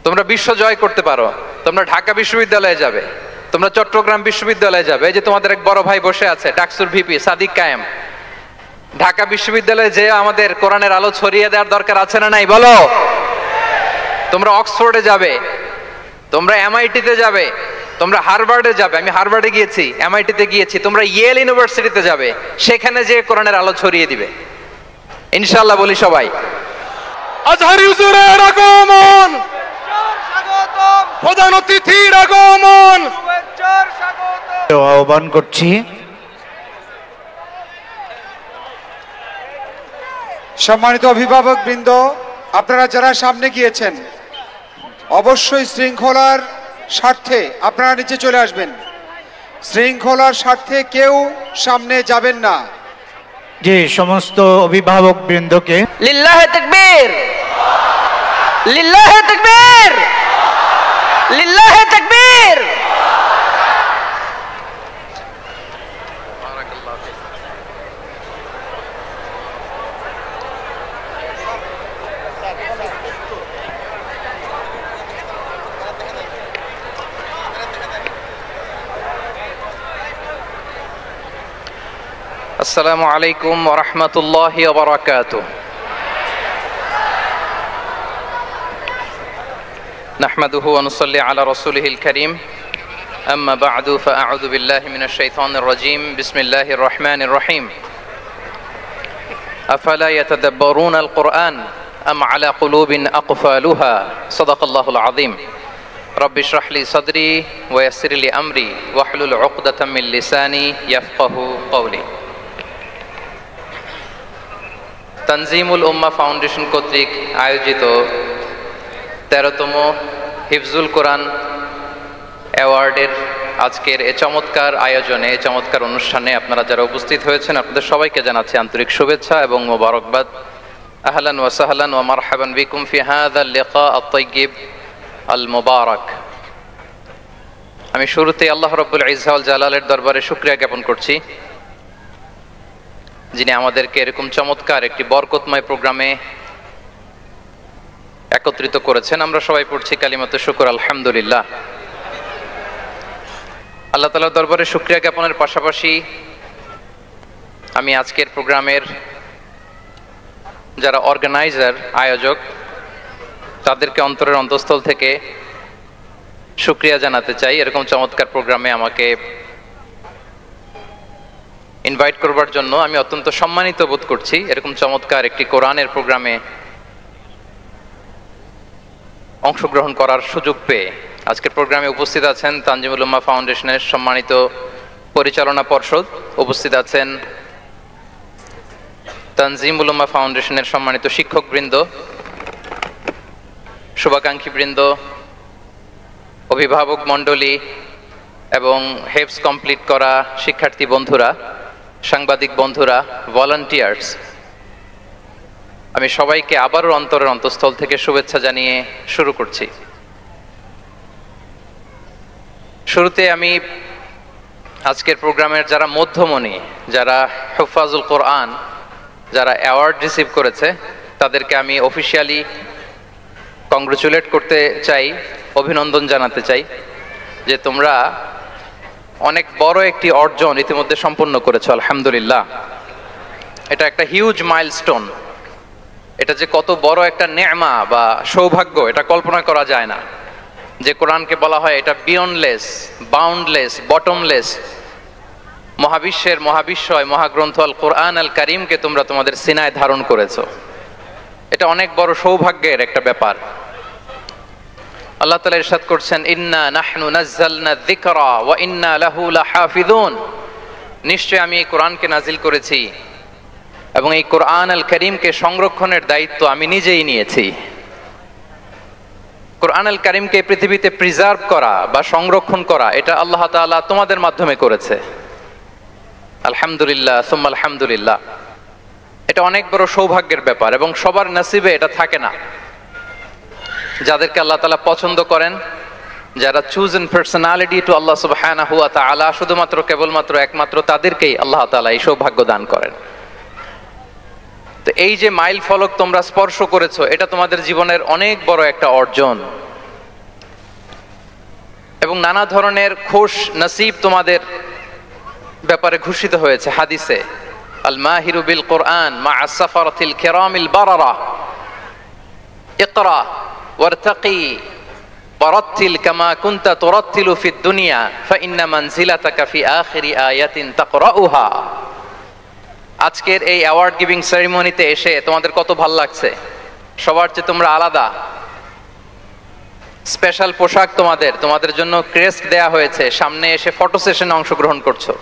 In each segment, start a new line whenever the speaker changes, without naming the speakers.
তোমরা বিশ্ব জয় করতে পারো, তোমরা ঢাকা বিশ্ববিদ্যালয়ে যাবে, তোমরা চট্টগ্রাম বিশ্ববিদ্যালয়ে যাবে। এই যে তোমাদের এক বড় ভাই বসে আছে, ডাকসুর ভিপি সাদিক কায়েম, ঢাকা বিশ্ববিদ্যালয়ে যে আমাদের কোরআনের আলো ছড়িয়ে দেওয়ার দরকার আছে না নাই বলো? তোমরা অক্সফোর্ডে যাবে, তোমরা এমআইটিতে যাবে, তোমরা হার্ভার্ডে যাবে। আমি হার্ভার্ডে গিয়েছি, এমআইটিতে গিয়েছি। তোমরা ইয়েল ইউনিভার্সিটিতে যাবে, সেখানে যে কোরআনের আলো ছড়িয়ে দিবে ইনশাআল্লাহ। বলি সবাই
আজহারি হুজুরের আগমন, প্রধান অতিথির আগমন,
আহ্বান করছি।
সম্মানিত অভিভাবক বৃন্দ, আপনারা যারা সামনে গিয়েছেন অবশ্যই শৃঙ্খলার স্বার্থে আপনারা নিচে চলে আসবেন। শৃঙ্খলার স্বার্থে কেউ সামনে যাবেন না।
যে সমস্ত অভিভাবক বৃন্দকে
লিল্লাহে তাকবীর, লিল্লাহে তাকবীর, লিল্লাহে তাকবীর।
আসসালামু আলাইকুম ওয়া রাহমাতুল্লাহি ওয়া বারাকাতুহু। নাহমাদুহু ওয়া নুসাল্লি আলা রাসূলিহিল কারীম। আম্মা বা'দু ফাআউযু বিল্লাহি মিনাশ শাইতানির রাজীম। বিসমিল্লাহির রাহমানির রহিম। আফালা ইয়াতাদাব্বারুনাল কুরআন আম আলা কুলুবিন আকফালুহা। সাদাকাল্লাহুল আযীম। রব্বি ইশরাহ লি সাদরি ওয়া ইয়াসসির লি আমরি ওয়াহলুল উকদাতাম মিন লিসানি ইয়াফকাহু কওলি। তানজিমুল উম্মাহ ফাউন্ডেশন কর্তৃক আয়োজিত 13তম হিফজুল কোরআন অ্যাওয়ার্ডের আজকের এ চমৎকার আয়োজনে, এ চমৎকার অনুষ্ঠানে আপনারা যারা উপস্থিত হয়েছেন আপনাদের সবাইকে জানাচ্ছি আন্তরিক শুভেচ্ছা এবং মোবারকবাদ। আহলান ওয়া সাহলান ওয়া মারহাবান বিকুম ফি হাযাল লিকা আত-তাইয়্যিব আল মুবারাক। আমি শুরুতে আল্লাহ রাব্বুল ইজ্জা ওয়াল জালালের দরবারে শুকরিয়া জ্ঞাপন করছি, যিনি আমাদেরকে এরকম চমৎকার একটি বরকতময় প্রোগ্রামে একত্রিত করেছেন। আমরা সবাই পড়ছি কালিমাতুশ শুকর আলহামদুলিল্লাহ। আল্লাহ তাআলার দরবারে শুকরিয়া জ্ঞাপনের পাশাপাশি আমি আজকের প্রোগ্রামের যারা অর্গানাইজার, আয়োজক, তাদেরকে অন্তরের অন্তঃস্থল থেকে শুকরিয়া জানাতে চাই। এরকম চমৎকার প্রোগ্রামে আমাকে ইনভাইট করবার জন্য আমি অত্যন্ত সম্মানিত বোধ করছি। এরকম চমৎকার একটি কোরআনের প্রোগ্রামে অংশগ্রহণ করার সুযোগ পেয়ে আজকের প্রোগ্রামে উপস্থিত আছেন তানজিমুল উম্মাহ ফাউন্ডেশনের সম্মানিত পরিচালনা পর্ষদ, উপস্থিত আছেন তানজিমুল উম্মাহ ফাউন্ডেশনের সম্মানিত শিক্ষকবৃন্দ, শুভাকাঙ্ক্ষীবৃন্দ, অভিভাবক মণ্ডলী এবং হেফজ কমপ্লিট করা শিক্ষার্থী বন্ধুরা, সাংবাদিক বন্ধুরা, ভলান্টিয়ার্স, আমি সবাইকে আবারও অন্তরের অন্তঃস্থল থেকে শুভেচ্ছা জানিয়ে শুরু করছি। শুরুতে আমি আজকের প্রোগ্রামের যারা মধ্যমণি, যারা হুফাজুল কোরআন, যারা অ্যাওয়ার্ড রিসিভ করেছে তাদেরকে আমি অফিশিয়ালি কংগ্রেচুলেট করতে চাই, অভিনন্দন জানাতে চাই যে তোমরা অনেক বড় একটি অর্জন ইতিমধ্যে সম্পন্ন করেছো আলহামদুলিল্লাহ। এটা একটা হিউজ মাইলস্টোন। এটা যে কত বড় একটা নেয়ামা বা সৌভাগ্য এটা কল্পনা করা যায় না। যে কোরআনকে বলা হয় এটা বিয়ন্ডলেস, বাউন্ডলেস, বটমলেস, মহাবিশ্বের মহাবিশ্বয় মহাগ্রন্থ আল কোরআন আল কারিমকে তোমরা তোমাদের সিনায় ধারণ করেছো। এটা অনেক বড় সৌভাগ্যের একটা ব্যাপার। আল্লাহ তাআলা ইরশাদ করছেন, ইন্না নাহনু নাযালনা যিকরা ওয়া ইন্না লাহু লাহাফিযুন। নিশ্চয় আমি এই কোরআনকে নাজিল করেছি এবং এই কোরআন আল কারীমকে সংরক্ষণের দায়িত্ব আমি নিজেই নিয়েছি। কোরআন আল কারীমকে পৃথিবীতে প্রিজার্ভ করা বা সংরক্ষণ করা এটা আল্লাহ তাআলা তোমাদের মাধ্যমে করেছে। আলহামদুলিল্লাহ সুম্মা আলহামদুলিল্লাহ। এটা অনেক বড় সৌভাগ্যের ব্যাপার এবং সবার নসিবে এটা থাকে না। যাদেরকে আল্লাহ তাআলা পছন্দ করেন, যারা চুজেন পার্সোনালিটি টু আল্লাহ সুবহানাহু ওয়া তাআলা, শুধুমাত্র কেবলমাত্র একমাত্র তাদেরকেই আল্লাহ তাআলা এই সৌভাগ্য দান করেন। তো এই যে মাইল ফলক তোমরা স্পর্শ করেছো, এটা তোমাদের জীবনের অনেক বড় একটা অর্জন। এবং নানা ধরনের খুশ নসিব তোমাদের ব্যাপারে ঘোষিত হয়েছে হাদিসে। আল মাহিরু বিল কোরআন মা আসসাফারাতিল কিরামিল বারারা ইকরা ওয়ারতাকি ওয়ারাত্তিল কামা কুনতা তুরাত্তিলু ফিদ দুনিয়া ফাইন্না মানজিলাতাকা ফি আখিরি আয়াতিন তাকরাউহা। আজকের এই অ্যাওয়ার্ড গিভিং সেরিমনিতে এসে তোমাদের কত ভাল লাগছে? সবার চেয়ে তোমরা আলাদা, স্পেশাল পোশাক তোমাদের জন্য ক্রেস্ট দেয়া হয়েছে, সামনে এসে ফটো সেশনে অংশগ্রহণ করছো।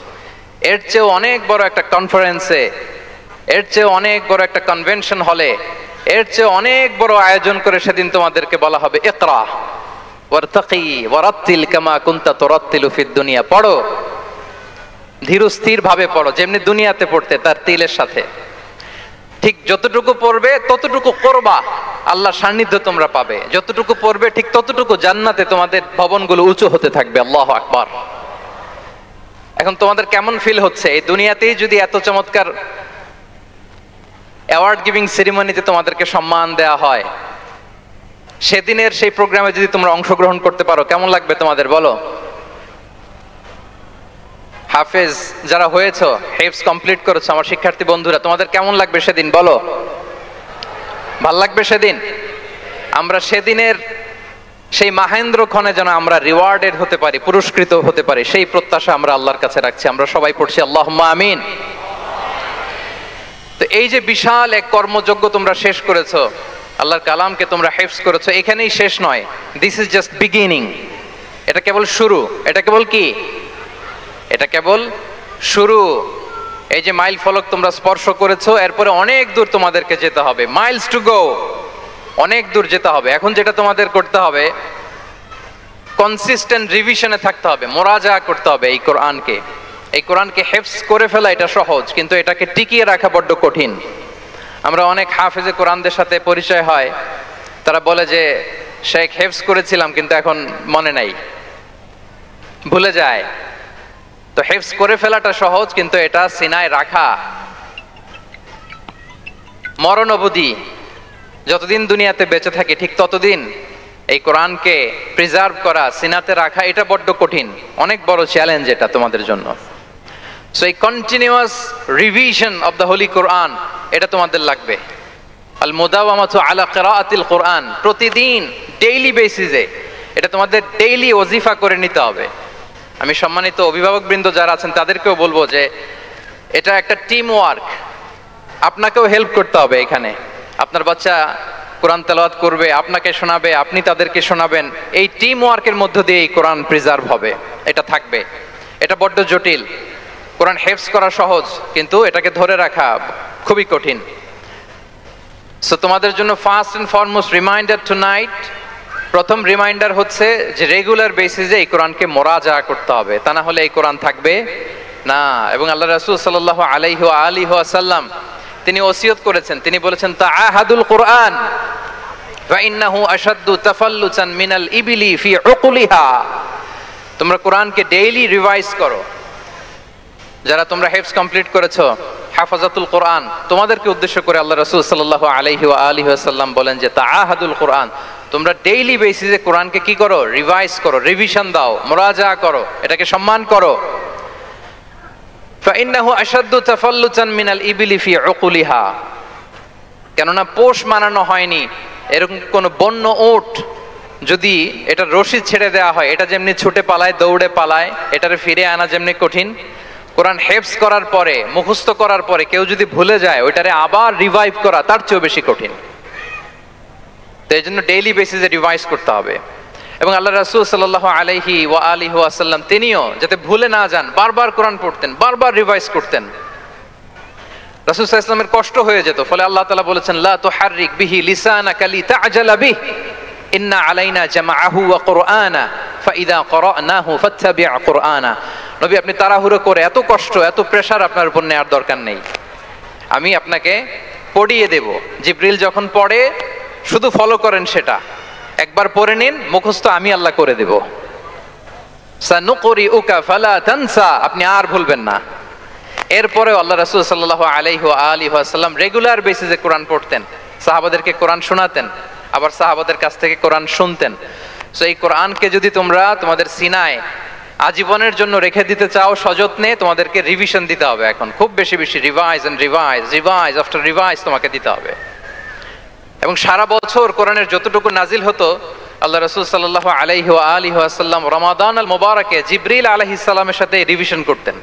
এর চেয়েও অনেক বড় একটা কনফারেন্সে, এর চেয়ে অনেক বড় একটা কনভেনশন হলে, এর চেয়ে অনেক বড় আয়োজন করে সেদিন তোমাদেরকে বলা হবে ইকরা ওয়ারতাকি ওয়ারাত্তিল কামা কুনতা তুরাত্তিলু ফিদ দুনিয়া। পড়ো, ধীর স্থির ভাবে পড়ো, যেমনি দুনিয়াতে পড়তে তার তিলের সাথে। ঠিক যতটুকু পড়বে ততটুকু করবা, আল্লাহর সান্নিধ্য তোমরা পাবে। যতটুকু পড়বে ঠিক ততটুকু জান্নাতে তোমাদের ভবনগুলো উঁচু হতে থাকবে। আল্লাহু আকবার। এখন তোমাদের কেমন ফিল হচ্ছে? এই দুনিয়াতেই যদি এত চমৎকার অ্যাওয়ার্ড গিভিং সেরিমনিতে তোমাদেরকে সম্মান দেয়া হয়, সেদিনের সেই প্রোগ্রামে যদি তোমরা অংশগ্রহণ করতে পারো, কেমন লাগবে তোমাদের বলো? হাফেজ যারা হয়েছো, হেফজ কমপ্লিট করেছো, আমার শিক্ষার্থী বন্ধুরা, তোমাদের কেমন লাগবে সেদিন বলো? ভাল লাগবে সেদিন? আমরা সেদিনের সেই মাহেন্দ্র ক্ষণে যেন আমরা রিওয়ার্ডেড হতে পারি, পুরস্কৃত হতে পারি, সেই প্রত্যাশা আমরা আল্লাহর কাছে রাখছি। আমরা সবাই পড়ছি আল্লাহুম্মা আমিন। তো এই যে বিশাল এক কর্মযজ্ঞ তোমরা শেষ করেছো, আল্লাহর কালামকে তোমরা হেফজ করেছো, এখানেই শেষ নয়। This is just beginning. এটা কেবল শুরু। এটা কেবল কি? এটা কেবল শুরু। এই যে মাইল ফলক তোমরা স্পর্শ করেছো, এরপরে অনেক দূর তোমাদেরকে যেতে হবে। মাইলস টু গো, অনেক দূর যেতে হবে। এখন যেটা তোমাদের করতে হবে, কনসিস্টেন্ট রিভিশনে থাকতে হবে, মুরাজা করতে হবে এই কোরআনকে। এই কোরআনকে হেফজ করে ফেলা এটা সহজ, কিন্তু এটাকে টিকিয়ে রাখা বড্ড কঠিন। আমরা অনেক হাফেজে কোরআনদের সাথে পরিচয় হয়, তারা বলে যে শেখ হেফজ করেছিলাম কিন্তু এখন মনে নাই, ভুলে যায়। তো হেফজ করে ফেলাটা সহজ, কিন্তু এটা সিনায় রাখা মরণ অবধি, যতদিন দুনিয়াতে বেঁচে থাকি ঠিক ততদিন এই কোরআনকে প্রিজার্ভ করা, সিনাতে রাখা, এটা বড্ড কঠিন, অনেক বড় চ্যালেঞ্জ এটা তোমাদের জন্য। সো এই continuous revision of the holy Quran, এটা তোমাদের লাগবে। আল মুদাওয়ামাতু আলা কিরাআতিল কোরআন, প্রতিদিন ডেইলি বেসিসে এটা তোমাদের ডেইলি ওজিফা করে নিতে হবে। আমি সম্মানিত অভিভাবকবৃন্দ যারা আছেন তাদেরকেও বলবো যে এটা একটা টিম ওয়ার্ক, আপনাকেও হেল্প করতে হবে এখানে। আপনার বাচ্চা কোরআন তেলাওয়াত করবে, আপনাকে শোনাবে, আপনি তাদেরকে শোনাবেন। এই টিম ওয়ার্কের মধ্য দিয়ে এই কোরআন প্রিজার্ভ হবে, এটা থাকবে। এটা বড্ড জটিল। কোরআন হেফজ করা সহজ, কিন্তু এটাকে ধরে রাখা খুবই কঠিন। সো তোমাদের জন্য first and foremost reminder tonight, প্রথম রিমাইন্ডার হচ্ছে যে রেগুলার বেসিসে এই কোরআনকে মুরাজা করতে হবে, তা না হলে এই কোরআন থাকবে না। এবং আল্লাহ রাসূল সাল্লাল্লাহু আলাইহি ওয়া আলিহি ওয়াসাল্লাম তিনি ওসিয়ত করেছেন, তিনি বলেছেন তাআহাদুল কোরআন ফা ইন্নাহু আশাদ্দু তাফাল্লুতান মিনাল ইবিলি ফি উকুলিহা। তোমরা কোরআনকে ডেইলি রিভাইজ করো। যারা তোমরা হেফজ কমপ্লিট করেছো, হাফাজাতুল কোরআন, তোমাদেরকে উদ্দেশ্য করে আল্লাহ রাসূল সাল্লাল্লাহু আলাইহি ওয়া আলিহি ওয়াসাল্লাম বলেন যে তাআহাদুল কোরআন, তোমরা ডেইলি বেসিসে কোরআনকে কি করো? রিভাইজ করো, রিভিশন দাও, মুরাজা করো, এটাকে সম্মান করো। ফাইন্নাহু আশাদ্দু তাফাল্লুতান মিনাল ইবিলি ফি উকুলিহা, কেননা পোষ মানানো হয়নি এরকম কোন বন্য উট যদি এটা রশি ছেড়ে দেওয়া হয়, এটা যেমনি ছুটে পালায়, দৌড়ে পালায়, এটারে ফিরে আনা যেমনি কঠিন, কোরআন হেফজ করার পরে, মুখস্থ করার পরে কেউ যদি ভুলে যায়, ওইটারে আবার রিভাইভ করা তার চেয়েও বেশি কঠিন। তো এই জন্য ডেইলি বেসিসে রিভাইজ করতে হবে। এবং আল্লাহ রাসূল সাল্লাল্লাহু আলাইহি ওয়া আলিহি ওয়াসাল্লাম তিনিও যাতে ভুলে না যান, বারবার কোরআন পড়তেন, বারবার রিভাইজ করতেন। রাসূল সাল্লাল্লাহু আলাইহি ওয়াসাল্লামের কষ্ট হয়ে যেত, ফলে আল্লাহ তাআলা বলেছেন লা তুহাররিক বিহি লিসানাকা লিতা'জালা বিহি ইন্না আলাইনা জামাআহু ওয়া কুরআনা ফাইদা ক্বরানাহু ফাত্তাবি' কুরআনা। নবী, আপনি তাড়াহুড়ো করে, এত কষ্ট, এত প্রেসার আপনার উপর নেওয়ার দরকার নেই, আমি আপনাকে পড়িয়ে দেব। জিবরিল যখন পড়ে শুধু ফলো করেন, সেটা একবার পড়ে নিন, মুখস্থ আমি আল্লাহ করে দেব। সানুকরিউকা ফালা তানসা, আপনি আর ভুলবেন না। এরপরে আল্লাহ রাসূল সাল্লাল্লাহু আলাইহি ওয়া আলিহি ওয়াসাল্লাম রেগুলার বেসিসে কোরআন পড়তেন, সাহাবাদেরকে কোরআন শোনাতেন, আবার সাহাবাদের কাছ থেকে কোরআন শুনতেন। সো এই কোরআনকে যদি তোমরা তোমাদের সিনায় আজীবনের জন্য রেখে দিতে চাও সযত্নে, তোমাদেরকে রিভিশন দিতে হবে। এখন খুব বেশি বেশি revise and revise, revise after revise তোমাকে দিতে হবে। এবং সারা বছর কোরআনের যতটুকু নাজিল হতো, আল্লাহ রাসূল সাল্লাল্লাহু আলাইহি ওয়া আলিহি ওয়াসাল্লাম রমাদান আল মুবারাকে জিবরিল আলাইহিস সালামের সাথে রিভিশন করতেন।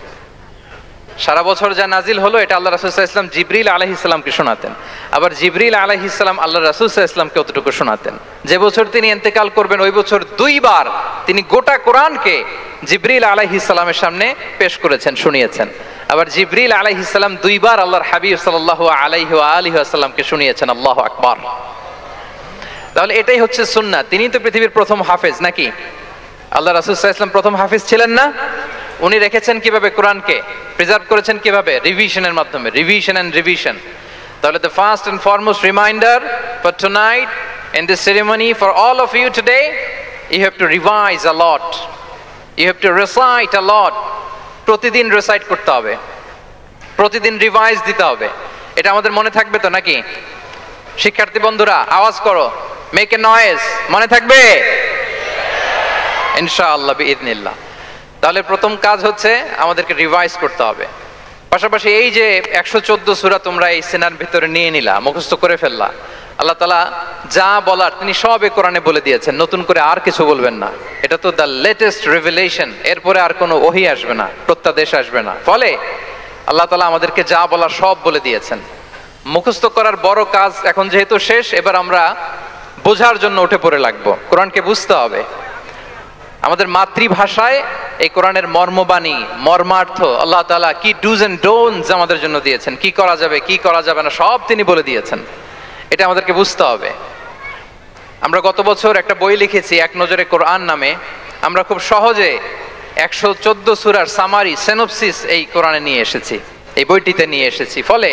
সারা বছর যা নাজিল হলো এটা আল্লাহ রাসূল সাল্লাল্লাহু আলাইহি ওয়াসাল্লাম জিবরিল আলাইহিস সালামকে শোনাতেন, আবার জিবরিল আলাইহিস সালাম আল্লাহ রাসূল সাল্লাল্লাহু আলাইহি ওয়াসাল্লামকে অতটুকু শোনাতেন। যে বছর তিনি ইন্তেকাল করবেন ওই বছর 2 বার তিনি গোটা কোরআনকে জিবরিল আলাইহিস সালামের সামনে পেশ করেছেন, শুনিয়েছেন। আবার জিবরিল আলাইহিস সালাম 2 বার আল্লাহর হাবিব সাল্লাল্লাহু আলাইহি ওয়া আলিহি ওয়াসাল্লামকে শুনিয়েছেন। আল্লাহু আকবার। তাহলে এটাই হচ্ছে সুন্নাহ। তিনি তো পৃথিবীর প্রথম হাফেজ নাকি? আল্লাহ রাসূল সাল্লাল্লাহু আলাইহি ওয়াসাল্লাম প্রথম হাফেজ ছিলেন না? উনি রেখেছেন কিভাবে কোরআনকে, প্রিজার্ভ করেছেন কিভাবে? রিভিশনের মাধ্যমে, রিভিশন এন্ড রিভিশন। তাহলে the first and foremost reminder for tonight in this ceremony for all of you today, you have to revise a lot, you have to recite a lot. প্রতিদিন recite করতে হবে, প্রতিদিন revise দিতে হবে। এটা আমাদের মনে থাকবে তো নাকি? শিক্ষার্থী বন্ধুরা আওয়াজ করো, মেক এ নয়েজ, মনে থাকবে ইনশাআল্লাহ বিইذنিল্লাহ। তাহলে প্রথম কাজ হচ্ছে আমাদেরকে রিভাইজ করতে হবে। পাশাপাশি এই যে 114 সূরা তোমরা এই সিনার ভিতরে নিয়ে নিলা, মুখস্থ করে ফেললা, আল্লাহ তাআলা যা বলার তিনি সব এই কোরআনে বলে দিয়েছেন, নতুন করে আর কিছু বলবেন না। এটা তো দ্য লেটেস্ট রিভেলেশন, এরপরে আর কোনো ওহী আসবে না, প্রত্যাদেশ আসবে না। ফলে আল্লাহ তাআলা আমাদেরকে যা বলার সব বলে দিয়েছেন। মুখস্থ করার বড় কাজ এখন যেহেতু শেষ, এবার আমরা বোঝার জন্য উঠে পড়ে লাগবো। কোরআনকে বুঝতে হবে আমাদের মাতৃভাষায়। এই কোরআনের মর্মবাণী, মর্মার্থ আল্লাহ তাআলা কি ডুজ এন্ড ডোন্টস আমাদের জন্য দিয়েছেন, কি করা যাবে কি করা যাবে না সব তিনি বলে দিয়েছেন। এটা আমাদেরকে বুঝতে হবে। আমরা গত বছর একটা বই লিখেছি এক নজরে কোরআন নামে। আমরা খুব সহজে 114 সূরার সামারি, সিনপসিস এই কোরআনে নিয়ে এসেছি, এই বইটিতে নিয়ে এসেছি। ফলে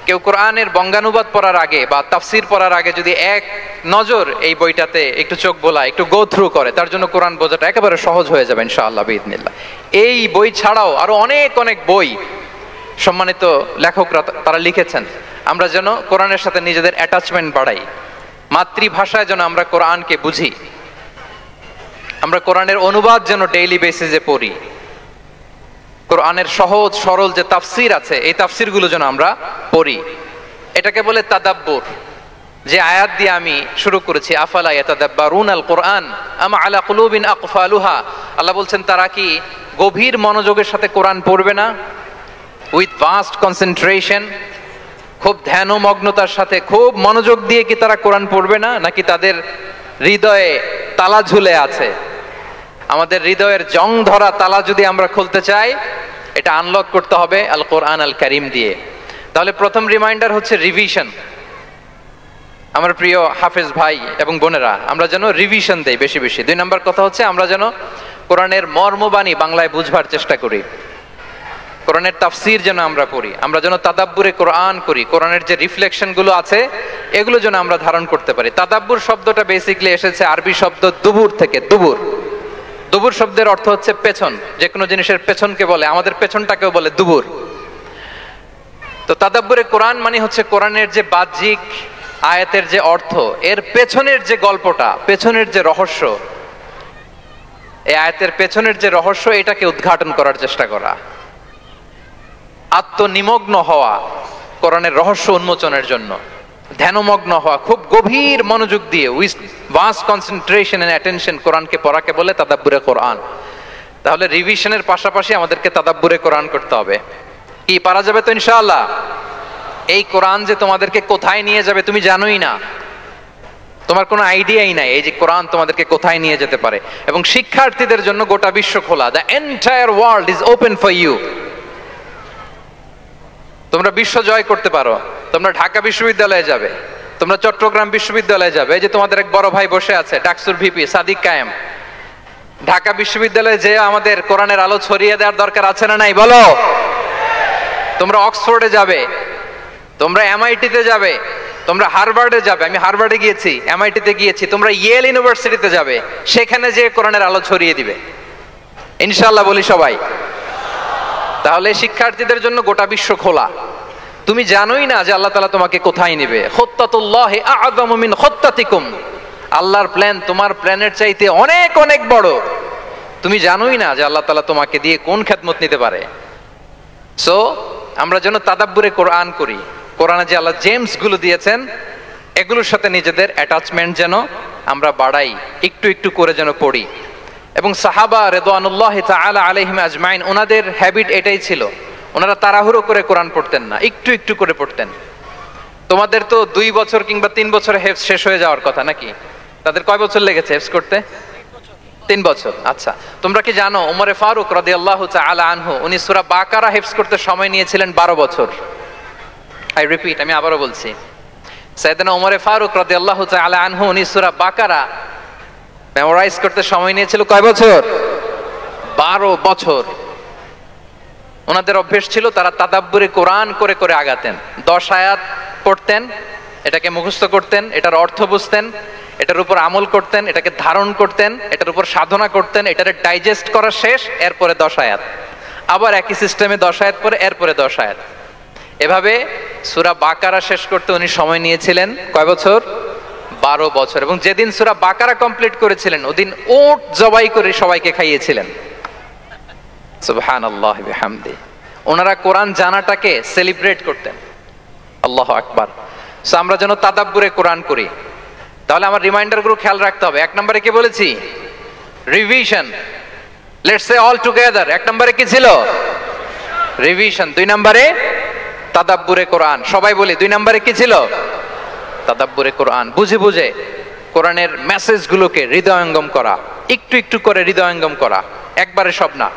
কেউ কোরআনের বঙ্গানুবাদ পড়ার আগে বা তাফসির পড়ার আগে যদি এক নজর এই বইটাতে একটু চোখ বোলায়, একটু গো থ্রু করে, তার জন্য কোরআন বোঝাটা একেবারে সহজ হয়ে যাবে ইনশাআল্লাহ বিইذনিল্লাহ। এই বই ছাড়াও আরো অনেক অনেক বই সম্মানিত লেখকরা তারা লিখেছেন। আমরা যেন কোরআনের সাথে নিজেদের অ্যাটাচমেন্ট বাড়াই, মাতৃভাষায় যেন আমরা কোরআনকে বুঝি, আমরা কোরআনের অনুবাদ যেন ডেইলি বেসিসে পড়ি, কোরআনের সহজ সরল যে তাফসির আছে এই তাফসিরগুলো যেন আমরা পড়ি। এটাকে বলে তাদাব্বুর। যে আয়াত দিয়ে আমি শুরু করেছি, আফালা ইয়াতাদাব্বারুনাল কোরআন আম আলা কুলুবিন আকফালুহা, আল্লাহ বলছেন তারা কি গভীর মনোযোগের সাথে কোরআন পড়বে না? উইথ ভাস্ট কনসেন্ট্রেশন, খুব ধ্যানমগ্নতার সাথে খুব মনোযোগ দিয়ে কি তারা কোরআন পড়বে না? নাকি তাদের হৃদয়ে তালা ঝুলে আছে? আমাদের হৃদয়ের জং ধরা তালা যদি আমরা খুলতে চাই, এটা আনলক করতে হবে আল কোরআন আল কারীম দিয়ে। তাহলে প্রথম রিমাইন্ডার হচ্ছে রিভিশন। আমার প্রিয় হাফেজ ভাই এবং বোনেরা, আমরা যেন রিভিশন দেই বেশি বেশি। 2 নম্বর কথা হচ্ছে আমরা যেন কোরআনের মর্মবাণী বাংলায় বুঝবার চেষ্টা করি, কোরআনের তাফসির যেন আমরা পড়ি, আমরা যেন তাদাব্বুরে কোরআন করি, কোরআনের যে রিফ্লেকশন গুলো আছে এগুলো যেন আমরা ধারণ করতে পারি। তাদাব্বুর শব্দটা বেসিক্যালি এসেছে আরবি শব্দ দুবুর থেকে। দুবুর, দুবুর শব্দের অর্থ হচ্ছে পেছন, যে কোনো জিনিসের পেছনকে বলে, আমাদের পেছনটাকেও বলে দুবুর। তো তাদাব্বুরে কোরআন মানে হচ্ছে কোরআনের যে বাহ্যিক আয়াতের যে অর্থ, এর পেছনের যে গল্পটা, পেছনের যে রহস্য, এই আয়াতের পেছনের যে রহস্য এটাকে উদ্ঘাটন করার চেষ্টা করা, আত্মনিমগ্ন হওয়া, কোরআনের রহস্য উন্মোচনের জন্য ধ্যানমগ্ন হওয়া, খুব গভীর মনোযোগ দিয়ে with vast concentration and attention কোরআনকে পড়াকে বলে তাদাব্বুরে কোরআন। তাহলে রিভিশনের পাশাপাশি আমাদেরকে তাদাব্বুরে কোরআন করতে হবে। কি পারা যাবে তো ইনশাআল্লাহ? এই কোরআন যে তোমাদেরকে কোথায় নিয়ে যাবে তুমি জানোই না, তোমার কোনো আইডিয়াই নাই এই যে কোরআন তোমাদেরকে কোথায় নিয়ে যেতে পারে। এবং শিক্ষার্থীদের জন্য গোটা বিশ্ব খোলা, the entire world is open for you. তোমরা বিশ্ব জয় করতে পারো, তোমরা ঢাকা বিশ্ববিদ্যালয়ে যাবে, তোমরা চট্টগ্রাম বিশ্ববিদ্যালয়ে যাবে। এই যে তোমাদের এক বড় ভাই বসে আছে ডাকসুর ভিপি সাদিক কায়েম, ঢাকা বিশ্ববিদ্যালয়ে যে আমাদের কোরআনের আলো ছড়িয়ে দেওয়ার দরকার আছে না নাই বলো? তোমরা অক্সফোর্ডে যাবে, তোমরা এমআইটিতে যাবে, তোমরা হার্ভার্ডে যাবে, আমি হার্ভার্ডে গিয়েছি, এমআইটিতে গিয়েছি, তোমরা ইয়েল ইউনিভার্সিটিতে যাবে, সেখানে যে কোরআনের আলো ছড়িয়ে দিবে ইনশাআল্লাহ বলি সবাই। তাহলে শিক্ষার্থীদের জন্য গোটা বিশ্ব খোলা। তুমি জানোই না যে আল্লাহ তাআলা তোমাকে কোথায় নেবে। খুত্তাতুল্লাহি আ'যামু মিন খুত্তাতিকুম, আল্লাহর প্ল্যান তোমার প্ল্যানের চাইতে অনেক অনেক বড়। তুমি জানোই না যে আল্লাহ তাআলা তোমাকে দিয়ে কোন খেদমত নিতে পারে। সো আমরা যেন তাদাব্বুরে কোরআন করি, কোরআনে যে আল্লাহ জেমস গুলো দিয়েছেন এগুলোর সাথে নিজেদের অ্যাটাচমেন্ট যেন আমরা বাড়াই, একটু একটু করে যেন পড়ি। এবং সাহাবা রিদওয়ানুল্লাহি তাআলা আলাইহিম আজমাইন, ওনাদের হ্যাবিট এটাই ছিল, ওনারা তাড়াহুড়ো করে কোরআন পড়তেন না, একটু একটু করে পড়তেন। তোমাদের তো 2 বছর কিংবা 3 বছরে হেফজ শেষ হয়ে যাওয়ার কথা নাকি? তাদের কয় বছর লেগেছে হেফজ করতে? 3 বছর। আচ্ছা, তোমরা কি জানো ওমরে ফারুক রাদিয়াল্লাহু তাআলা আনহু উনি সূরা বাকারা হেফজ করতে সময় নিয়েছিলেন 12 বছর। আই রিপিট, আমি আবারও বলছি, সাইয়েদনা ওমরে ফারুক রাদিয়াল্লাহু তাআলা আনহু উনি সূরা বাকারা মেমোরাইজ করতে সময় নিয়েছিল কয় বছর? 12 বছর। ওনাদের অভ্যেস ছিল তারা তাদাব্বুরে কোরআন করে করে আগাতেন। 10 আয়াত পড়তেন, এটাকে মুখস্থ করতেন, এটার অর্থ বুঝতেন, এটার উপর আমল করতেন, এটাকে ধারণ করতেন, এটার উপর সাধনা করতেন, এটারে ডাইজেস্ট করা শেষ, এরপরে 10 আয়াত, আবার একই সিস্টেমে 10 আয়াত পরে এরপরে 10 আয়াত। এভাবে সূরা বাকারা শেষ করতে উনি সময় নিয়েছিলেন কয় বছর? 12 বছর। এবং যেদিন সূরা বাকারা কমপ্লিট করেছিলেন ওদিন উট জবাই করে সবাইকে খাইয়েছিলেন। সুবহানাল্লাহি ওয়া বিহামদি। ওনারা কোরআন জানাটাকে সেলিব্রেট করতেন। আল্লাহু আকবার। সো আমরা যেন তাদাব্বুরে কোরআন করি। তাহলে আমার রিমাইন্ডারগুলো খেয়াল রাখতে হবে। 1 নম্বরে কি বলেছি? Revision. Let's say all together. 1 নম্বরে কি ছিল? রিভিশন। 2 নম্বরে তাদাব্বুরে কোরআন। সবাই বলি 2 নম্বরে কি ছিল? তাদাব্বুরে কোরআন। বুঝে বুঝে কোরআনের মেসেজগুলোকে হৃদয়ঙ্গম করা, একটু একটু করে হৃদয়ঙ্গম করা, একবারে সব না।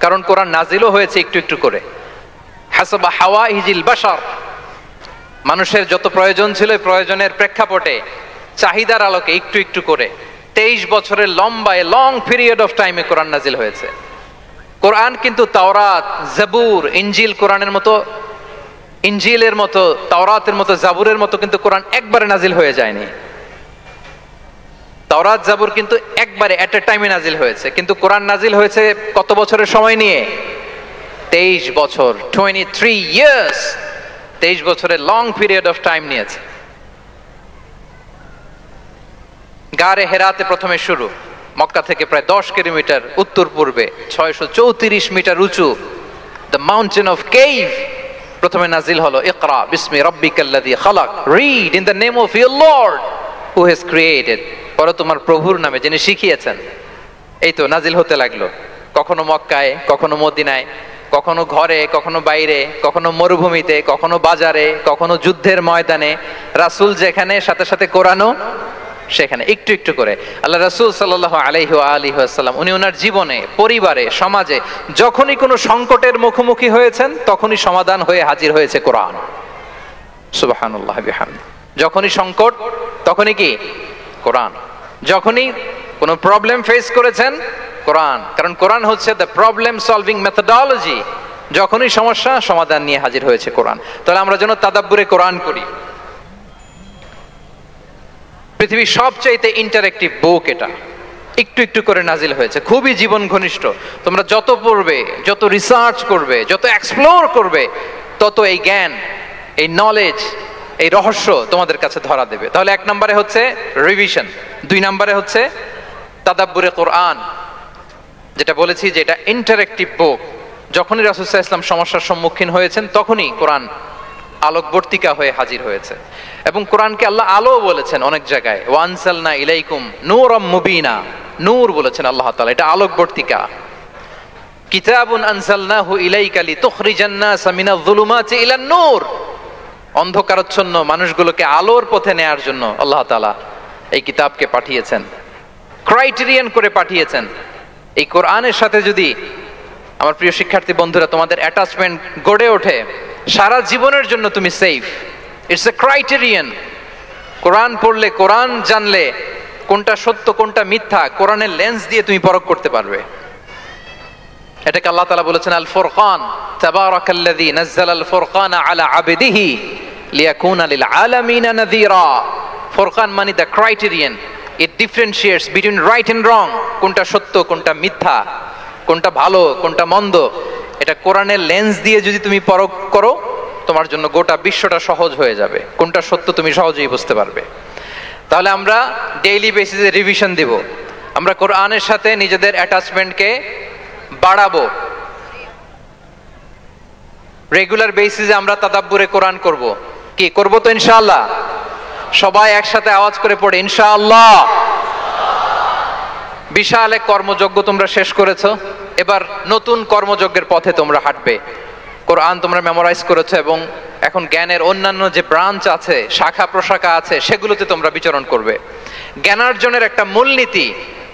কারণ কোরআন নাজিলও হয়েছে একটু একটু করে। হাসাবা হাওয়াইজিল বাশার, মানুষের যত প্রয়োজন ছিল এই প্রয়োজনের প্রেক্ষাপটে চাহিদার আলোকে একটু একটু করে 23 বছরের লম্বা লং পিরিয়ড অফ টাইমে কোরআন নাজিল হয়েছে। কোরআন কিন্তু তাওরাত, জাবুর, ইনজিল কোরআনের মতো, ইনজিলের মতো, তাওরাতের মতো, জাবুরের মতো কিন্তু কোরআন একবারে নাজিল হয়ে যায়নি। তাওরাত জাবুর কিন্তু একবারে এট এ টাইমে নাজিল হয়েছে, কিন্তু কোরআন নাজিল হয়েছে কত বছরের সময় নিয়ে? 23 বছর, 23 ইয়ার্স। 23 বছরের লং পিরিয়ড অফ টাইম নিয়েছে। গারে হেরাতে প্রথমে শুরু, মক্কা থেকে প্রায় 10 কিলোমিটার উত্তর পূর্বে 634 মিটার উঁচু দ্য মাউন্টেন অফ কেভ প্রথমে নাজিল হলো ইকরা বিসমি রাব্বিকাল্লাযী খালাক, read in the name of your lord who has created, পড়ো তোমার প্রভুর নামে যিনি শিখিয়েছেন। এই তো নাজিল হতে লাগলো, কখনো মক্কায়, কখনো মদিনায়, কখনো ঘরে, কখনো বাইরে, কখনো মরুভূমিতে, কখনো বাজারে, কখনো যুদ্ধের ময়দানে। রাসূল যেখানে, সাথে সাথে কোরআনও সেখানে, একটু একটু করে। আল্লাহ রাসূল সাল্লাল্লাহু আলাইহি ওয়া আলিহি ওয়াসাল্লাম উনি ওনার জীবনে, পরিবারে, সমাজে যখনই কোনো সংকটের মুখোমুখি হয়েছেন তখনই সমাধান হয়ে হাজির হয়েছে কোরআন। সুবহানাল্লাহ বিহামদি। যখনই সংকট তখনই কি? কোরআন। যখনই কোনো প্রবলেম ফেস করেছেন কোরআন, কারণ কোরআন হচ্ছে দ্য প্রবলেম সলভিং মেথডোলজি। যখনই সমস্যা সমাধান নিয়ে হাজির হয়েছে কোরআন। তাহলে আমরা যেন তাদাব্বুরে কোরআন করি। পৃথিবীর সবচাইতে ইন্টারেক্টিভ বুক এটা, একটু একটু করে নাজিল হয়েছে, খুবই জীবন ঘনিষ্ঠ। তোমরা যত পড়বে, যত রিসার্চ করবে, যত এক্সপ্লোর করবে, তত এই জ্ঞান, এই নলেজ, এই রহস্য তোমাদের কাছে ধরা দেবে। তাহলে 1 নম্বরে হচ্ছে রিভিশন, 2 নম্বরে হচ্ছে তাদাব্বুরে কোরআন, যেটা বলেছি যে এটা ইন্টারেক্টিভ বুক। যখনই রাসূল সাল্লাল্লাহু আলাইহি ওয়াসাল্লাম সমস্যার সম্মুখীন হয়েছেন তখনই কোরআন আলোকবর্তিকা হয়ে হাজির হয়েছে। এবং কোরআনকে আল্লাহ আলো বলেছেন অনেক জায়গায়, ওয়ানসালনা ইলাইকুম নূরাম মুবিনা, নূর বলেছেন আল্লাহ তাআলা, এটা আলোকবর্তিকা। কিতাবুন আনসালনাহু ইলাইকা লিতুখরিজান নাস মিনাজ যুলুমাতি ইলান নূর, অন্ধকারাচ্ছন্ন মানুষগুলোকে আলোর পথে নেয়ার জন্য আল্লাহ তাআলা এই কিতাবকে পাঠিয়েছেন, ক্রাইটেরিয়ান করে পাঠিয়েছেন। এই কোরআনের সাথে যদি আমার প্রিয় শিক্ষার্থী বন্ধুরা তোমাদের অ্যাটাচমেন্ট গড়ে ওঠে, সারা জীবনের জন্য তুমি সেফ। It's a criterion. কোরআন পড়লে, কোরআন জানলে কোনটা সত্য কোনটা মিথ্যা কোরআনের লেন্স দিয়ে তুমি পরখ করতে পারবে। এটাকে আল্লাহ তাআলা বলেছেন আল ফুরকান, তাবারাকাল্লাযী নাযালাল ফুরকানা আলা আবদিহি লিয়াকুনা লিল আলামিনা নাযীরা। ফুরকান মানে the criterion, it differentiates between right and wrong, কোনটা সত্য কোনটা মিথ্যা, কোনটা ভালো কোনটা মন্দ। এটা কোরআনের লেন্স দিয়ে যদি তুমি পরখ করো তোমার জন্য গোটা বিশ্বটা সহজ হয়ে যাবে, কোনটা সত্য তুমি সহজেই বুঝতে পারবে। তাহলে আমরা ডেইলি বেসিসে রিভিশন দিব, আমরা কোরআনের সাথে নিজেদের অ্যাটাচমেন্টকে বাড়াবো, রেগুলার বেসিসে আমরা তাদাব্বুরে কোরআন করব। কি করব? তো ইনশাআল্লাহ সবাই একসাথে আওয়াজ করে পড়ে ইনশাআল্লাহ। বিশাল এক কর্মযজ্ঞ তোমরা শেষ করেছো, এবার নতুন কর্মযজ্ঞের পথে তোমরা হাঁটবে। কোরআন তোমরা মেমোরাইজ করেছো এবং এখন জ্ঞানের অন্যান্য যে ব্রাঞ্চ আছে, শাখা প্রশাখা আছে, সেগুলোতে তোমরা বিচরণ করবে। জ্ঞানার্জনের একটা মূলনীতি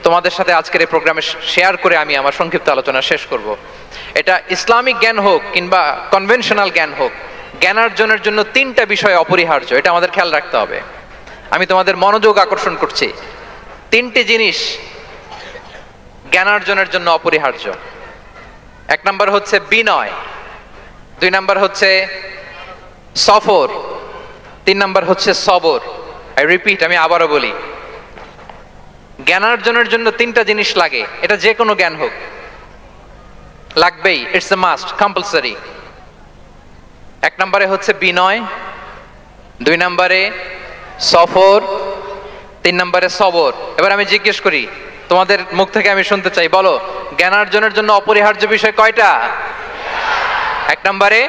তোমাদের সাথে আজকের এই প্রোগ্রামে শেয়ার করে আমি আমার সংক্ষিপ্ত আলোচনা শেষ করব। এটা ইসলামিক জ্ঞান হোক কিংবা কনভেনশনাল জ্ঞান হোক, জ্ঞানার্জনের জন্য তিনটা বিষয় অপরিহার্য, এটা আমাদের খেয়াল রাখতে হবে। আমি তোমাদের মনোযোগ আকর্ষণ করছি, তিনটি জিনিস জ্ঞানার্জনের জন্য অপরিহার্য। এক নাম্বার হচ্ছে বিনয়, দুই নাম্বার হচ্ছে সফর, তিন নাম্বার হচ্ছে সবর। আই রিপিট, আমি আবারও বলি, জ্ঞানার্জনের জন্য তিনটা জিনিস লাগে, এটা যে কোনো জ্ঞান হোক, লাগবেই, ইটস এ মাস্ট, কম্পালসারি। এক নম্বরে হচ্ছে বিনয়, দুই নম্বরে সফর, তিন নম্বরে সবর। এবার আমি জিজ্ঞেস করি, তোমাদের মুখ থেকে আমি শুনতে চাই, বলো জ্ঞানার্জনের জন্য অপরিহার্য বিষয় কয়টা? এক নম্বরে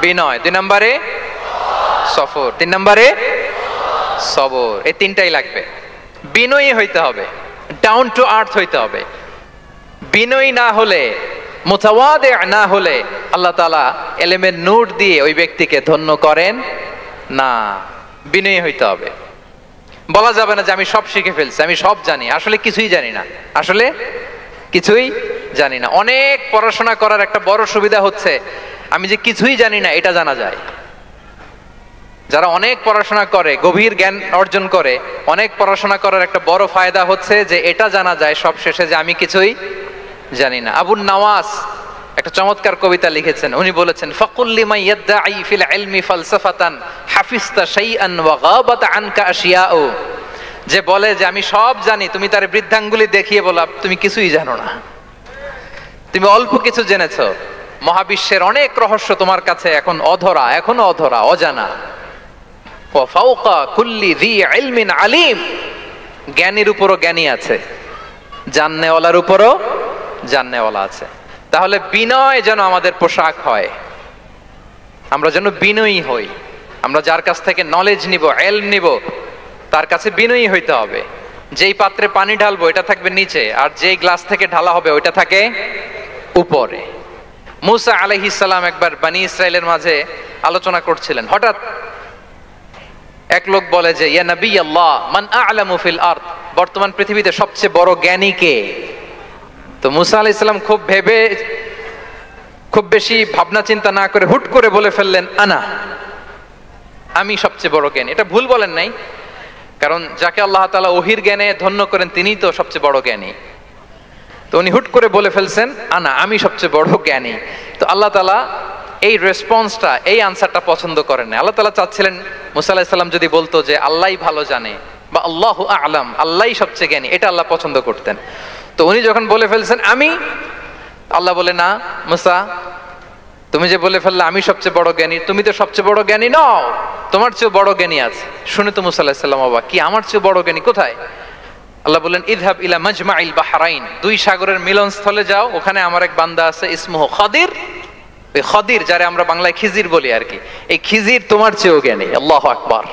বিনয়, দুই নম্বরে সফর, তিন নম্বরে সবর। এই তিনটাই লাগবে। বিনয়ী হইতে হবে, ডাউন টু আর্থ হইতে হবে। বিনয়ী না হলে, মুতাওয়াদি না হলে আল্লাহ তাআলা এলেমের নূর দিয়ে ওই ব্যক্তিকে ধন্য করেন না। বিনয়ী হইতে হবে। বলা যাবে না যে আমি সব শিখে ফেলছি, আমি সব জানি, আসলে কিছুই জানি না, আসলে কিছুই জানি না। অনেক পড়াশোনা করার একটা বড় সুবিধা হচ্ছে আমি যে কিছুই জানি না এটা জানা যায়। যারা অনেক পড়াশোনা করে, গভীর জ্ঞান অর্জন করে, অনেক পড়াশোনা করার একটা বড় ফায়দা হচ্ছে যে এটা জানা যায় সব শেষে যে আমি কিছুই জানি না। আবুন নাওয়াস একটা চমৎকার কবিতা লিখেছেন, উনি বলেছেন, ফাকুল লিমান ইয়াদঈ ফিল ইলমি ফালসাফাতান হাফিজতা শাইআন ওয়া গাবাত আনকা আশিয়াউ। যে বলে যে আমি সব জানি, তুমি তার বৃদ্ধাঙ্গুলি দেখিয়ে বলো তুমি কিছুই জানো না, তুমি অল্প কিছু জেনেছো। মহাবিশ্বের অনেক রহস্য তোমার কাছে এখন অধরা, এখনো অধরা, অজানা। ওয়া ফাওকা কুল্লি যী ইলমিন আলিম, জ্ঞানীর উপরও জ্ঞানী আছে, জাননেওয়ালার উপরও জাননেওয়ালা আছে। তাহলে বিনয় যেন আমাদের পোশাক হয়, আমরা যেন বিনয়ী হই। আমরা যার কাছ থেকে নলেজ নিব, ইলম নিব, তার কাছে বিনয়ী হইতে হবে। যেই পাত্রে পানি ঢালবো এটা থাকবে নিচে, আর যেই গ্লাস থেকে ঢালা হবে ওইটা থাকে উপরে। মুসা আলাইহিস সালাম একবার বনি ইসরাইলের মাঝে আলোচনা করছিলেন, হঠাৎ এক লোক বলে যে ইয়া নবী আল্লাহ মান আ'লামু ফিল আরদ, বর্তমান পৃথিবীতে সবচেয়ে বড় জ্ঞানী কে? তো মুসা আলাইহিস সালাম খুব বেশি ভাবনা চিন্তা না করে হুট করে বলে ফেললেন, আনা, আমি সবচেয়ে বড় জ্ঞানী। এটা ভুল বলেন নাই, কারণ যাকে আল্লাহ তাআলা ওহির জ্ঞানে ধন্য করেন তিনিই তো সবচেয়ে বড় জ্ঞানী। তো উনি হুট করে বলে ফেলছেন, আনা, আমি সবচেয়ে বড় জ্ঞানী। তো আল্লাহ তাআলা এই রেসপন্সটা, এই আনসারটা পছন্দ করেন না। আল্লাহ তাআলা চাচ্ছিলেন মুসা আলাইহিস সালাম যদি বলতো যে আল্লাহই ভালো জানে বা আল্লাহু আ'লাম, আল্লাহই সবচেয়ে জ্ঞানী, এটা আল্লাহ পছন্দ করতেন। তো উনি যখন বলে ফেলছেন আমি, আল্লাহ বলে, না মুসা, তুমি যে বলে ফেললে আমি সবচেয়ে বড় জ্ঞানী, তুমি তো সবচেয়ে বড় জ্ঞানী নও, তোমার চেয়ে বড় জ্ঞানী আছে। শুনে তো মুসা আলাইহিস সালাম অবাক, কি আমার চেয়ে বড় জ্ঞানী কোথায়? আল্লাহ বললেন, ইযহাব ইলা মাজমাইল বাহরাইন, দুই সাগরের মিলনস্থলে যাও, ওখানে আমার এক বান্দা আছে ইসমুহু খাদির। ওই খাদির, যারে আমরা বাংলায় খিজির বলি আর কি, এই খিজির তোমার চেয়েও জ্ঞানী। আল্লাহু আকবার।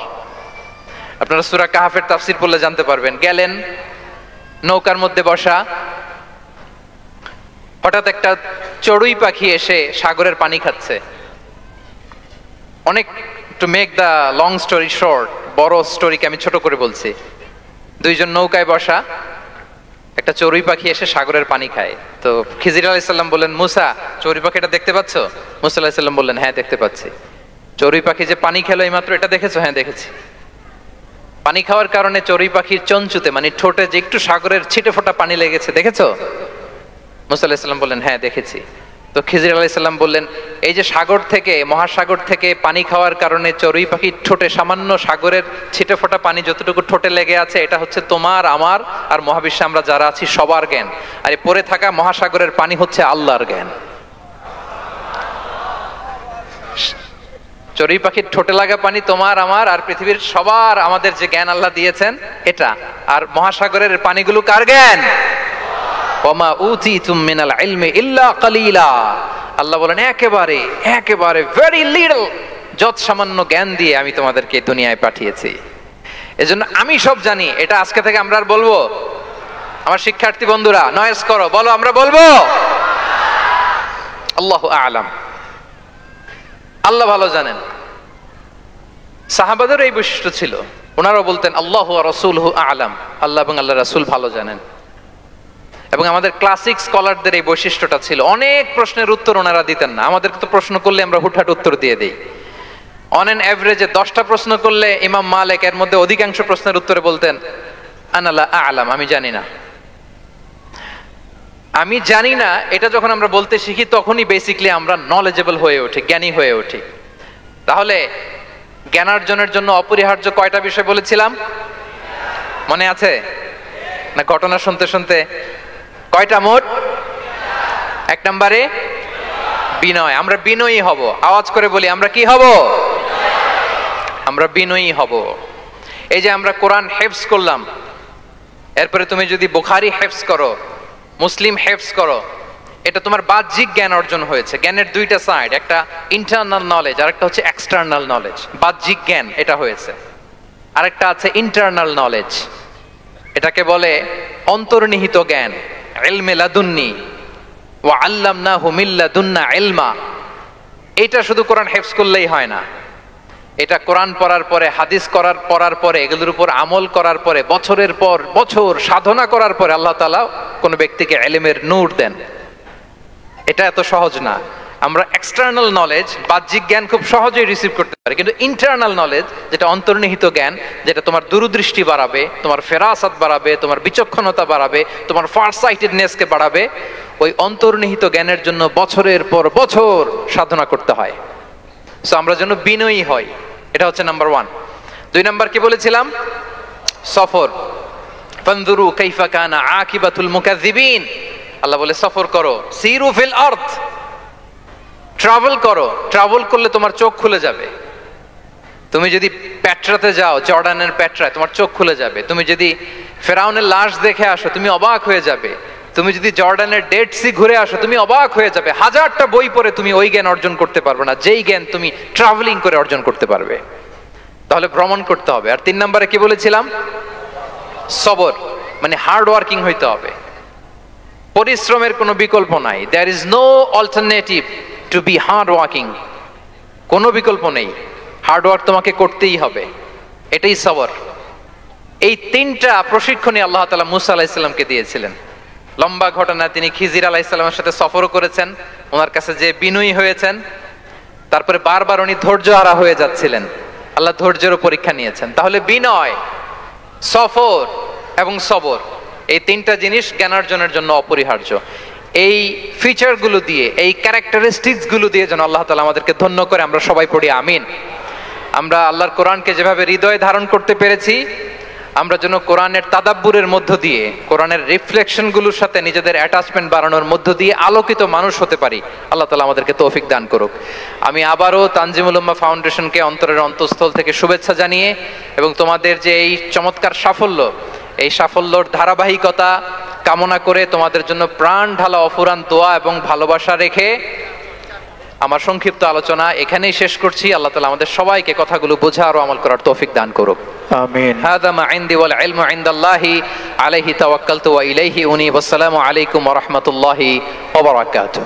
আপনারা সূরা কাহফের তাফসীর পড়লে জানতে পারবেন। গেলেন, নৌকার মধ্যে বসা, হঠাৎ একটা চড়ুই পাখি এসে সাগরের পানি খাচ্ছে। অনেক, to make the long story short, বড় স্টোরিকে আমি ছোট করে বলছি। দুইজন নৌকায় বসা, একটা চড়ুই পাখি এসে সাগরের পানি খায়। তো খিজির আলাইহিস সালাম বললেন, মুসা, চড়ুই পাখিটা দেখতে পাচ্ছ? মুসা আলাইহিস সালাম বললেন, হ্যাঁ দেখতে পাচ্ছি। চড়ুই পাখি যে পানি খেলো এইমাত্র, এটা দেখেছো? হ্যাঁ দেখেছি। পানি খাওয়ার কারণে চড়ুই পাখির চঞ্চুতে, মানে ঠোঁটে যে একটু সাগরের ছিটে ফোটা পানি লেগেছে, দেখেছো? মুসা আলাইহিস সালাম বললেন, হ্যাঁ দেখেছি। তো খিজির আলাইহিস সালাম বললেন, এই যে সাগর থেকে, মহাসাগর থেকে পানি খাওয়ার কারণে চড়ুই পাখির ঠোঁটে সামান্য সাগরের ছিটে ফোটা পানি যতটুকু ঠোঁটে লেগে আছে, এটা হচ্ছে তোমার, আমার আর মহাবিশ্বে আমরা যারা আছি সবার জ্ঞান। আর এই পড়ে থাকা মহাসাগরের পানি হচ্ছে আল্লাহর জ্ঞান। চড়ুই পাখির ঠোঁটে লাগা পানি তোমার আমার আর পৃথিবীর সবার, আমাদের যে জ্ঞান আল্লাহ দিয়েছেন এটা। আর মহাসাগরের পানিগুলো কার জ্ঞান? ওমা উতিতুম মিনাল ইলমি ইল্লা কালিলা। আল্লাহ বলেন একেবারে একেবারে ভেরি লিটল, যত সামান্য জ্ঞান দিয়ে আমি তোমাদেরকে দুনিয়ায় পাঠিয়েছি। এজন্য আমি সব জানি, এটা আজকে থেকে আমরা আর বলবো? আমার শিক্ষার্থী বন্ধুরা নয়েজ করো, বলো আমরা বলবো আল্লাহু আ'লাম। আল্লাহ ভালো জানেন। সাহাবাদের এই বৈশিষ্ট্য ছিল, ওনারাও বলতেন আল্লাহু ওয়া রাসূলুহু আ'লাম, আল্লাহ এবং আল্লাহর রাসূল ভালো জানেন। এবং আমাদের ক্লাসিক স্কলারদের এই বৈশিষ্ট্যটা ছিল, অনেক প্রশ্নের উত্তর ওনারা দিতেন না। আমাদেরকে তো প্রশ্ন করলে আমরা হুটহাট উত্তর দিয়ে দিই। অন এন এভারেজে 10টা প্রশ্ন করলে ইমাম মালিক এর মধ্যে অধিকাংশ প্রশ্নের উত্তরে বলতেন আনা লা আ'লাম, আমি জানি না। আমি জানি না এটা যখন আমরা বলতে শিখি তখনই বেসিক্যালি আমরা নলেজেবল হয়ে উঠি, জ্ঞানী হয়ে উঠি। তাহলে জ্ঞানার্জনের জন্য অপরিহার্য কয়টা বিষয় বলেছিলাম মনে আছে না? ঘটনা শুনতে শুনতে কয়টা মোট? 1 নম্বরে বিনয়। আমরা বিনয়ী হব। আওয়াজ করে বলি আমরা কি হব? আমরা বিনয়ী হব। এই যে আমরা কোরআন হেফজ করলাম, এরপরে তুমি যদি বুখারী হেফজ করো, মুসলিম হেফজ করো, এটা তোমার বাহ্যিক জ্ঞান অর্জন হয়েছে। জ্ঞানের দুইটা সাইড, একটা ইন্টারনাল নলেজ আর একটা হচ্ছে এক্সটার্নাল নলেজ। বাহ্যিক জ্ঞান এটা হয়েছে, আরেকটা আছে ইন্টারনাল নলেজ, এটাকে বলে অন্তর্নিহিত জ্ঞান। ইলমে লাদুন্নি ওয়া আল্লামনাহু মিন লাদুন্না ইলমা। এটা শুধু কোরআন হেফজ করলেই হয় না, এটা কোরআন পড়ার পরে, হাদিস পড়ার পরে, এগুলোর উপর আমল করার পরে, বছরের পর বছর সাধনা করার পরে আল্লাহ তাআলা কোন ব্যক্তিকে ইলমের নূর দেন। এটা এত সহজ না। আমরা এক্সটার্নাল নলেজ, বাহ্যিক জ্ঞান খুব সহজেই রিসিভ করতে পারি, কিন্তু ইন্টারনাল নলেজ, যেটা অন্তর্নিহিত জ্ঞান, যেটা তোমার দূরদৃষ্টি বাড়াবে, তোমার ফেরাসাত বাড়াবে, তোমার বিচক্ষণতা বাড়াবে, তোমার ফারসাইটেডনেসকে বাড়াবে, ওই অন্তর্নিহিত জ্ঞানের জন্য বছরের পর বছর সাধনা করতে হয়। সো আমরা যেন বিনয়ী হই, এটা হচ্ছে নাম্বার 1। 2 নাম্বার কি বলেছিলাম? সফর। ফানজুরু কাইফা কানা আকিবাতুল মুকাজ্জিবিন। আল্লাহ বলে সফর করো, সিরু ফিল আরদ, ট্রাভেল করো। ট্রাভেল করলে তোমার চোখ খুলে যাবে। তুমি যদি পেট্রাতে যাও, জর্ডানের পেট্রায়, তোমার চোখ খুলে যাবে। তুমি যদি ফেরাউনের লাশ দেখে আসো, তুমি অবাক হয়ে যাবে। তুমি যদি জর্ডানের ডেড সি ঘুরে আসো, তুমি অবাক হয়ে যাবে। 1000টা বই পড়ে তুমি ওই জ্ঞান অর্জন করতে পারবে না, যেই জ্ঞান তুমি ট্রাভেলিং করে অর্জন করতে পারবে। তাহলে ভ্রমণ করতে হবে। আর 3 নম্বরে কি বলেছিলাম? সবর, মানে হার্ড ওয়ার্কিং হইতে হবে। পরিশ্রমের কোনো বিকল্প নাই। There is no alternative to be hard working. কোনো বিকল্প নেই, হার্ড ওয়ার্ক তোমাকে করতেই হবে, এটাই সবর। এই 3টা প্রশিক্ষণই আল্লাহ তাআলা মুসা আলাইহিস সালামকে দিয়েছিলেন। লম্বা ঘটনা, তিনি খিজির আলাইহিস সালামের সাথে সফরও করেছেন, ওনার কাছে যে বিনয়ী হয়েছেন, তারপরে বারবার উনি ধৈর্যহারা হয়ে যাচ্ছিলেন, আল্লাহ ধৈর্যেরও পরীক্ষা নিয়েছেন। তাহলে বিনয়, সফর এবং সবর, এই 3টা জিনিস জ্ঞানার্জনের জন্য অপরিহার্য। এই ফিচারগুলো দিয়ে, এই ক্যারেক্টারিস্টিক্স গুলো দিয়ে যেন আল্লাহ তাআলা আমাদেরকে ধন্য করে। আমরা সবাই পড়ি আমিন। আমরা আল্লাহর কোরআনকে যেভাবে হৃদয়ে ধারণ করতে পেরেছি, আমরা যেন কোরআনের তাদাব্বুরের মধ্য দিয়ে, কোরআনের রিফ্লেকশন গুলোর সাথে নিজেদের অ্যাটাচমেন্ট বাড়ানোর মধ্য দিয়ে আলোকিত মানুষ হতে পারি। আল্লাহ তাআলা আমাদেরকে তৌফিক দান করুক। আমি আবারও তানজিমুল উম্মাহ ফাউন্ডেশনকে অন্তরের অন্তঃস্থল থেকে শুভেচ্ছা জানিয়ে, এবং তোমাদের যে এই চমৎকার সাফল্য, এই সাফল্যর ধারাবাহিকতা কামনা করে, তোমাদের জন্য প্রাণ ঢালা অফুরান দোয়া এবং ভালোবাসা রেখে আমার সংক্ষিপ্ত আলোচনা এখানেই শেষ করছি। আল্লাহ তাআলা আমাদের সবাইকে কথাগুলো বোঝা আর আমল করার তৌফিক দান করুক।
আমিন।
হাযা মা ইনদি ওয়াল ইলমু ইনদাল্লাহি আলাইহি তাওয়াক্কালতু ওয়া ইলাইহি উনীব। আসসালামু আলাইকুম ওয়া রাহমাতুল্লাহি ওয়া বারাকাতুহু।